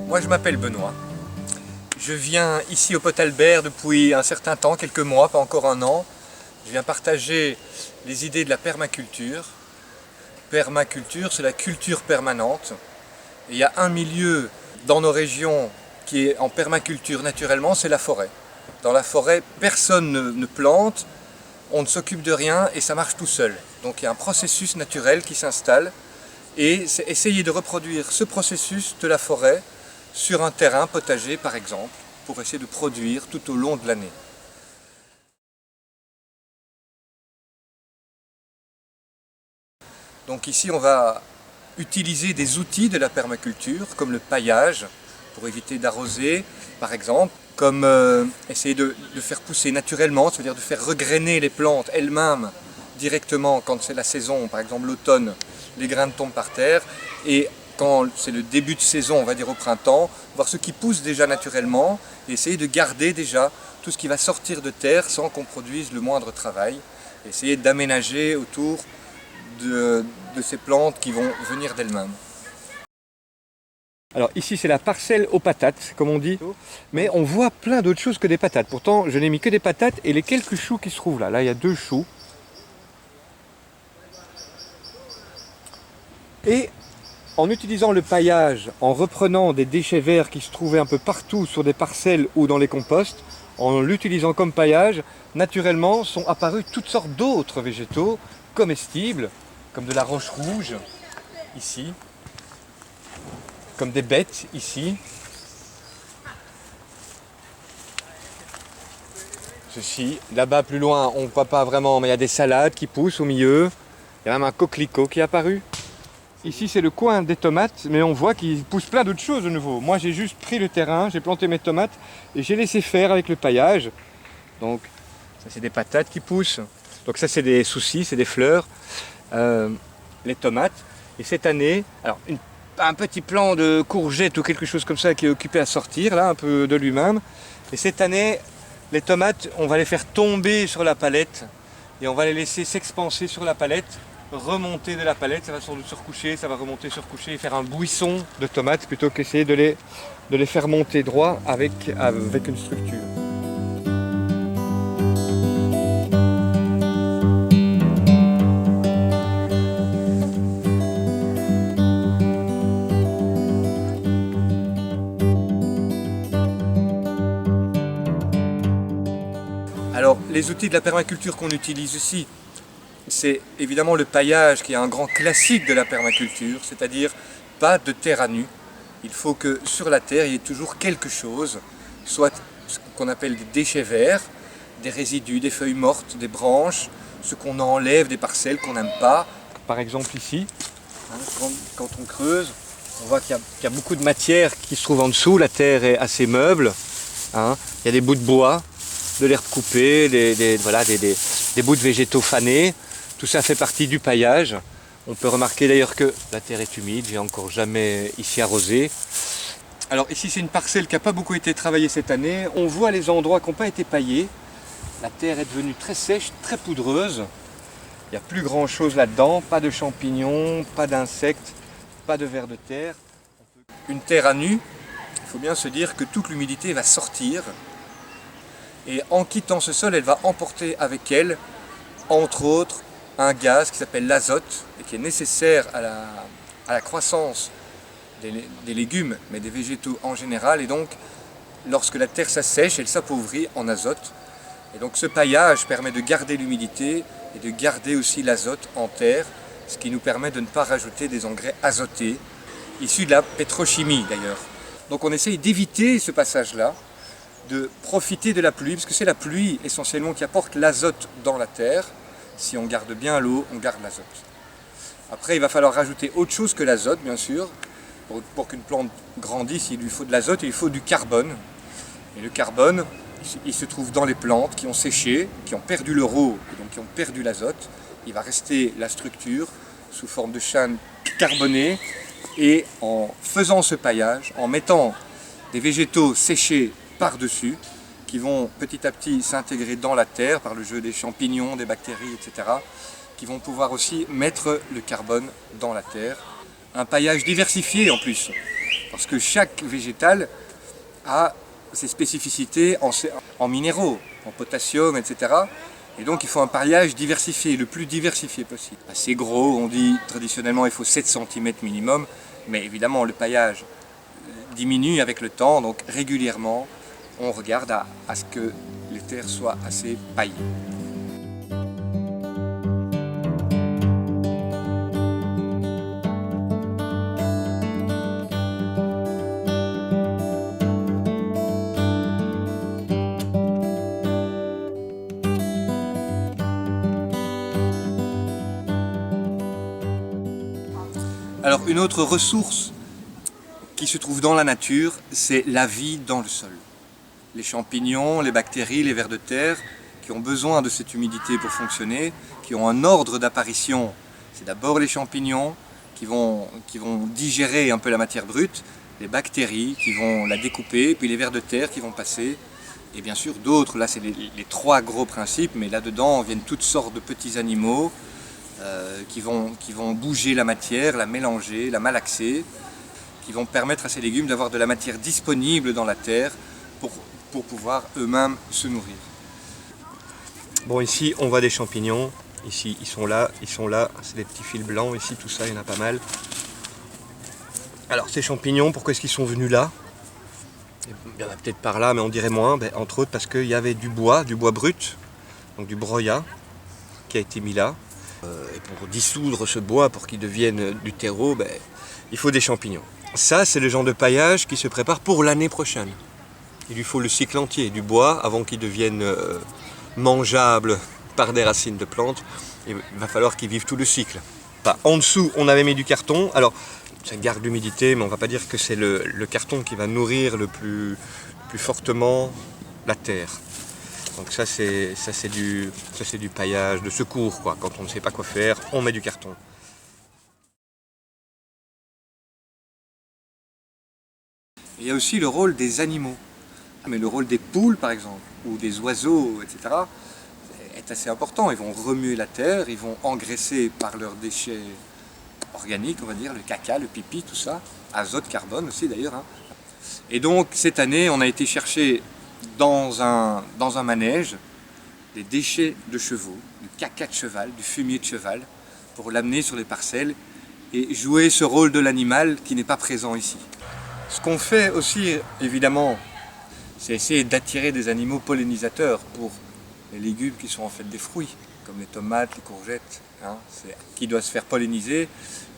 Moi je m'appelle Benoît, je viens ici au Pot Albert depuis un certain temps, quelques mois, pas encore un an. Je viens partager les idées de la permaculture. Permaculture, c'est la culture permanente. Et il y a un milieu dans nos régions qui est en permaculture naturellement, c'est la forêt. Dans la forêt, personne ne plante, on ne s'occupe de rien et ça marche tout seul. Donc il y a un processus naturel qui s'installe et c'est essayer de reproduire ce processus de la forêt sur un terrain potager par exemple, pour essayer de produire tout au long de l'année. Donc ici on va utiliser des outils de la permaculture comme le paillage pour éviter d'arroser par exemple, comme essayer de faire pousser naturellement, c'est-à-dire de faire regrainer les plantes elles-mêmes directement quand c'est la saison, par exemple l'automne, les graines tombent par terre et quand c'est le début de saison, on va dire au printemps, voir ce qui pousse déjà naturellement et essayer de garder déjà tout ce qui va sortir de terre sans qu'on produise le moindre travail. Essayer d'aménager autour de ces plantes qui vont venir d'elles-mêmes. Alors ici c'est la parcelle aux patates, comme on dit, mais on voit plein d'autres choses que des patates. Pourtant je n'ai mis que des patates et les quelques choux qui se trouvent là. Là il y a 2 choux. Et en utilisant le paillage, en reprenant des déchets verts qui se trouvaient un peu partout sur des parcelles ou dans les composts, en l'utilisant comme paillage, naturellement sont apparus toutes sortes d'autres végétaux comestibles, comme de la roche rouge, ici, comme des bêtes, ici. Ceci, là-bas plus loin, on ne voit pas vraiment, mais il y a des salades qui poussent au milieu. Il y a même un coquelicot qui est apparu. Ici c'est le coin des tomates, mais on voit qu'il pousse plein d'autres choses de nouveau. Moi j'ai juste pris le terrain, j'ai planté mes tomates et j'ai laissé faire avec le paillage. Donc ça c'est des patates qui poussent. Donc ça c'est des soucis, c'est des fleurs. Les tomates. Et cette année, alors un petit plant de courgettes ou quelque chose comme ça qui est occupé à sortir, là un peu de lui-même. Et cette année, les tomates, on va les faire tomber sur la palette et on va les laisser s'expanser sur la palette. Remonter de la palette, ça va sans doute se recoucher, ça va remonter, se recoucher et faire un buisson de tomates plutôt qu'essayer de les faire monter droit avec une structure. Alors les outils de la permaculture qu'on utilise ici, c'est évidemment le paillage qui est un grand classique de la permaculture, c'est-à-dire pas de terre à nu. Il faut que sur la terre il y ait toujours quelque chose, soit ce qu'on appelle des déchets verts, des résidus, des feuilles mortes, des branches, ce qu'on enlève des parcelles qu'on n'aime pas. Par exemple ici, quand on creuse, on voit qu'il y a beaucoup de matière qui se trouve en dessous, la terre est assez meuble, il y a des bouts de bois, de l'herbe coupée, des bouts de végétaux fanés. Tout ça fait partie du paillage. On peut remarquer d'ailleurs que la terre est humide, j'ai encore jamais ici arrosé. Alors ici c'est une parcelle qui n'a pas beaucoup été travaillée cette année. On voit les endroits qui n'ont pas été paillés. La terre est devenue très sèche, très poudreuse. Il n'y a plus grand chose là-dedans, pas de champignons, pas d'insectes, pas de vers de terre. Une terre à nu, il faut bien se dire que toute l'humidité va sortir. Et en quittant ce sol, elle va emporter avec elle, entre autres, un gaz qui s'appelle l'azote et qui est nécessaire à la croissance des légumes, mais des végétaux en général. Et donc, lorsque la terre s'assèche, elle s'appauvrit en azote. Et donc ce paillage permet de garder l'humidité et de garder aussi l'azote en terre, ce qui nous permet de ne pas rajouter des engrais azotés, issus de la pétrochimie d'ailleurs. Donc on essaye d'éviter ce passage-là, de profiter de la pluie, parce que c'est la pluie essentiellement qui apporte l'azote dans la terre. Si on garde bien l'eau, on garde l'azote. Après, il va falloir rajouter autre chose que l'azote, bien sûr. Pour qu'une plante grandisse, il lui faut de l'azote et il faut du carbone. Et le carbone, il se trouve dans les plantes qui ont séché, qui ont perdu leur eau, et donc qui ont perdu l'azote. Il va rester la structure sous forme de chaîne carbonée. Et en faisant ce paillage, en mettant des végétaux séchés par-dessus, qui vont petit à petit s'intégrer dans la terre par le jeu des champignons, des bactéries, etc., qui vont pouvoir aussi mettre le carbone dans la terre. Un paillage diversifié en plus. Parce que chaque végétal a ses spécificités en minéraux, en potassium, etc. Et donc il faut un paillage diversifié, le plus diversifié possible. Assez gros, on dit traditionnellement il faut 7 cm minimum, mais évidemment le paillage diminue avec le temps, donc régulièrement on regarde à ce que les terres soient assez paillées. Alors une autre ressource qui se trouve dans la nature, c'est la vie dans le sol. Les champignons, les bactéries, les vers de terre, qui ont besoin de cette humidité pour fonctionner, qui ont un ordre d'apparition. C'est d'abord les champignons qui vont digérer un peu la matière brute, les bactéries qui vont la découper, puis les vers de terre qui vont passer, et bien sûr d'autres. Là c'est les trois gros principes, mais là-dedans viennent toutes sortes de petits animaux qui vont bouger la matière, la mélanger, la malaxer, qui vont permettre à ces légumes d'avoir de la matière disponible dans la terre pour pouvoir eux-mêmes se nourrir. Bon, ici on voit des champignons, ici ils sont là, c'est des petits fils blancs, ici tout ça, il y en a pas mal. Alors ces champignons, pourquoi est-ce qu'ils sont venus là? Il y en a peut-être par là, mais on dirait moins, entre autres parce qu'il y avait du bois brut, donc du broyat, qui a été mis là. Et pour dissoudre ce bois, pour qu'il devienne du terreau, il faut des champignons. Ça, c'est le genre de paillage qui se prépare pour l'année prochaine. Il lui faut le cycle entier du bois avant qu'il devienne mangeable par des racines de plantes. Il va falloir qu'il vive tout le cycle. En dessous, on avait mis du carton. Alors, ça garde l'humidité, mais on ne va pas dire que c'est le carton qui va nourrir le plus fortement la terre. Donc ça c'est du paillage de secours, quoi. Quand on ne sait pas quoi faire, on met du carton. Il y a aussi le rôle des animaux. Mais le rôle des poules par exemple, ou des oiseaux, etc. est assez important. Ils vont remuer la terre, ils vont engraisser par leurs déchets organiques, on va dire, le caca, le pipi, tout ça. Azote, carbone aussi d'ailleurs. Et donc cette année on a été chercher dans un manège des déchets de chevaux, du caca de cheval, du fumier de cheval, pour l'amener sur les parcelles et jouer ce rôle de l'animal qui n'est pas présent ici. Ce qu'on fait aussi, évidemment, c'est essayer d'attirer des animaux pollinisateurs pour les légumes qui sont en fait des fruits, comme les tomates, les courgettes, qui doivent se faire polliniser.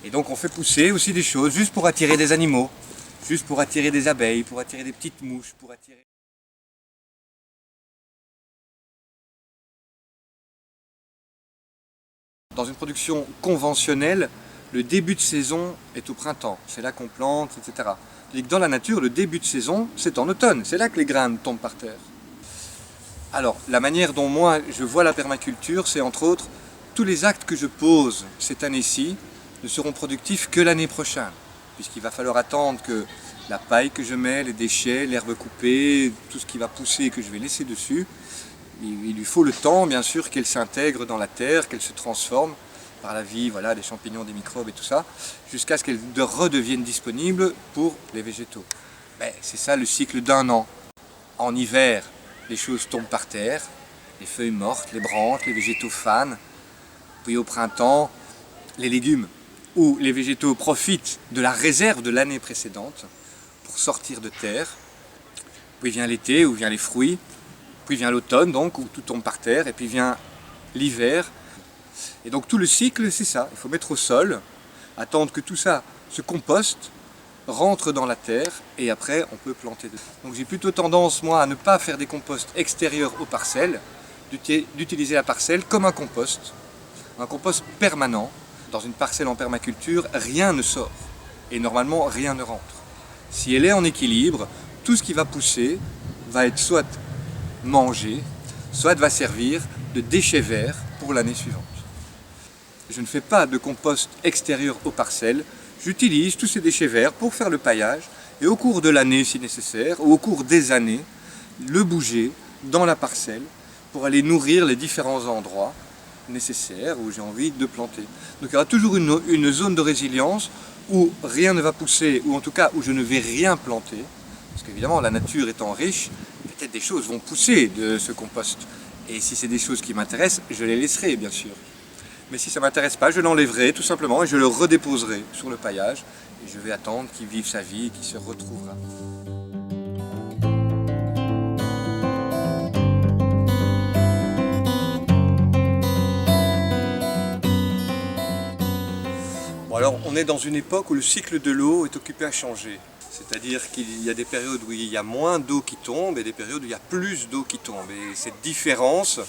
Et donc on fait pousser aussi des choses juste pour attirer des animaux, juste pour attirer des abeilles, pour attirer des petites mouches, pour attirer... Dans une production conventionnelle, le début de saison est au printemps, c'est là qu'on plante, etc. Tandis que dans la nature, le début de saison, c'est en automne, c'est là que les graines tombent par terre. Alors, la manière dont moi je vois la permaculture, c'est entre autres, tous les actes que je pose cette année-ci ne seront productifs que l'année prochaine, puisqu'il va falloir attendre que la paille que je mets, les déchets, l'herbe coupée, tout ce qui va pousser et que je vais laisser dessus, il lui faut le temps, bien sûr, qu'elle s'intègre dans la terre, qu'elle se transforme par la vie, voilà, des champignons, des microbes et tout ça, jusqu'à ce qu'elle redevienne disponible pour les végétaux. C'est ça le cycle d'un an. En hiver, les choses tombent par terre, les feuilles mortes, les branches, les végétaux fanent. Puis au printemps, les légumes ou les végétaux profitent de la réserve de l'année précédente pour sortir de terre. Puis vient l'été où vient les fruits. Puis vient l'automne, donc, où tout tombe par terre, et puis vient l'hiver. Et donc tout le cycle, c'est ça. Il faut mettre au sol, attendre que tout ça se composte, rentre dans la terre, et après on peut planter dedans. Donc j'ai plutôt tendance, moi, à ne pas faire des composts extérieurs aux parcelles, d'utiliser la parcelle comme un compost permanent. Dans une parcelle en permaculture, rien ne sort, et normalement rien ne rentre. Si elle est en équilibre, tout ce qui va pousser va être soit mangé, soit va servir de déchets verts pour l'année suivante. Je ne fais pas de compost extérieur aux parcelles, j'utilise tous ces déchets verts pour faire le paillage et au cours de l'année si nécessaire, ou au cours des années, le bouger dans la parcelle pour aller nourrir les différents endroits nécessaires où j'ai envie de planter. Donc il y aura toujours une zone de résilience où rien ne va pousser, ou en tout cas où je ne vais rien planter, parce qu'évidemment la nature étant riche, peut-être des choses vont pousser de ce compost. Et si c'est des choses qui m'intéressent, je les laisserai bien sûr. Mais si ça ne m'intéresse pas, je l'enlèverai tout simplement et je le redéposerai sur le paillage. Et je vais attendre qu'il vive sa vie et qu'il se retrouvera. Bon alors, on est dans une époque où le cycle de l'eau est occupé à changer. C'est-à-dire qu'il y a des périodes où il y a moins d'eau qui tombe et des périodes où il y a plus d'eau qui tombe. Et cette différence,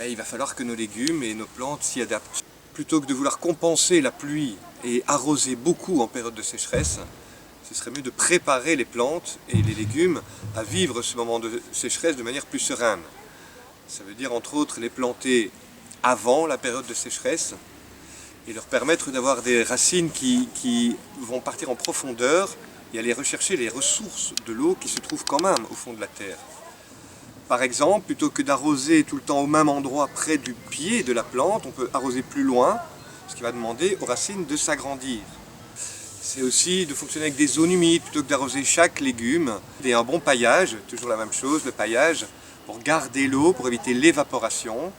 il va falloir que nos légumes et nos plantes s'y adaptent. Plutôt que de vouloir compenser la pluie et arroser beaucoup en période de sécheresse, ce serait mieux de préparer les plantes et les légumes à vivre ce moment de sécheresse de manière plus sereine. Ça veut dire entre autres les planter avant la période de sécheresse et leur permettre d'avoir des racines qui vont partir en profondeur et aller rechercher les ressources de l'eau qui se trouvent quand même au fond de la terre. Par exemple, plutôt que d'arroser tout le temps au même endroit près du pied de la plante, on peut arroser plus loin, ce qui va demander aux racines de s'agrandir. C'est aussi de fonctionner avec des zones humides plutôt que d'arroser chaque légume. Et un bon paillage, toujours la même chose, le paillage pour garder l'eau, pour éviter l'évaporation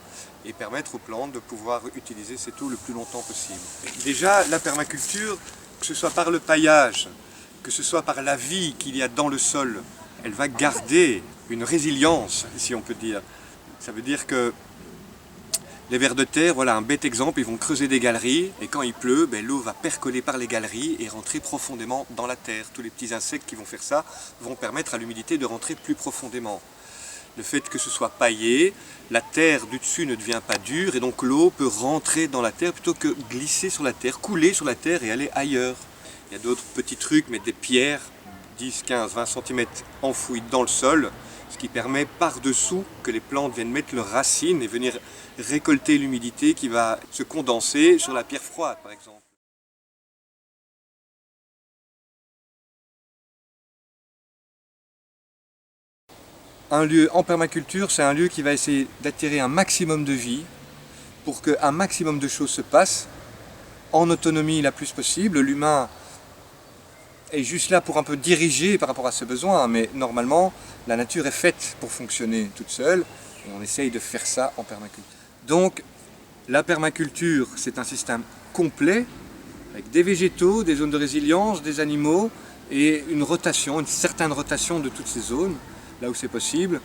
et permettre aux plantes de pouvoir utiliser cette eau le plus longtemps possible. Et déjà, la permaculture, que ce soit par le paillage, que ce soit par la vie qu'il y a dans le sol, elle va garder une résilience, si on peut dire. Ça veut dire que les vers de terre, voilà un bête exemple, ils vont creuser des galeries et quand il pleut, l'eau va percoler par les galeries et rentrer profondément dans la terre. Tous les petits insectes qui vont faire ça vont permettre à l'humidité de rentrer plus profondément. Le fait que ce soit paillé, la terre du dessus ne devient pas dure et donc l'eau peut rentrer dans la terre plutôt que glisser sur la terre, couler sur la terre et aller ailleurs. Il y a d'autres petits trucs, mettre des pierres, 10, 15, 20 cm enfouies dans le sol, ce qui permet par-dessous que les plantes viennent mettre leurs racines et venir récolter l'humidité qui va se condenser sur la pierre froide par exemple. Un lieu en permaculture, c'est un lieu qui va essayer d'attirer un maximum de vie pour qu'un maximum de choses se passent en autonomie la plus possible. L'humain est juste là pour un peu diriger par rapport à ses besoins, mais normalement, la nature est faite pour fonctionner toute seule, et on essaye de faire ça en permaculture. Donc, la permaculture, c'est un système complet, avec des végétaux, des zones de résilience, des animaux, et une rotation, une certaine rotation de toutes ces zones, là où c'est possible.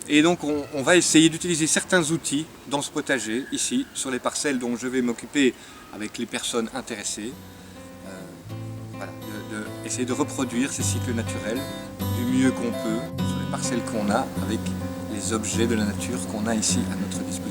Et donc, on va essayer d'utiliser certains outils dans ce potager, ici, sur les parcelles dont je vais m'occuper avec les personnes intéressées. Essayer de reproduire ces cycles naturels du mieux qu'on peut sur les parcelles qu'on a avec les objets de la nature qu'on a ici à notre disposition.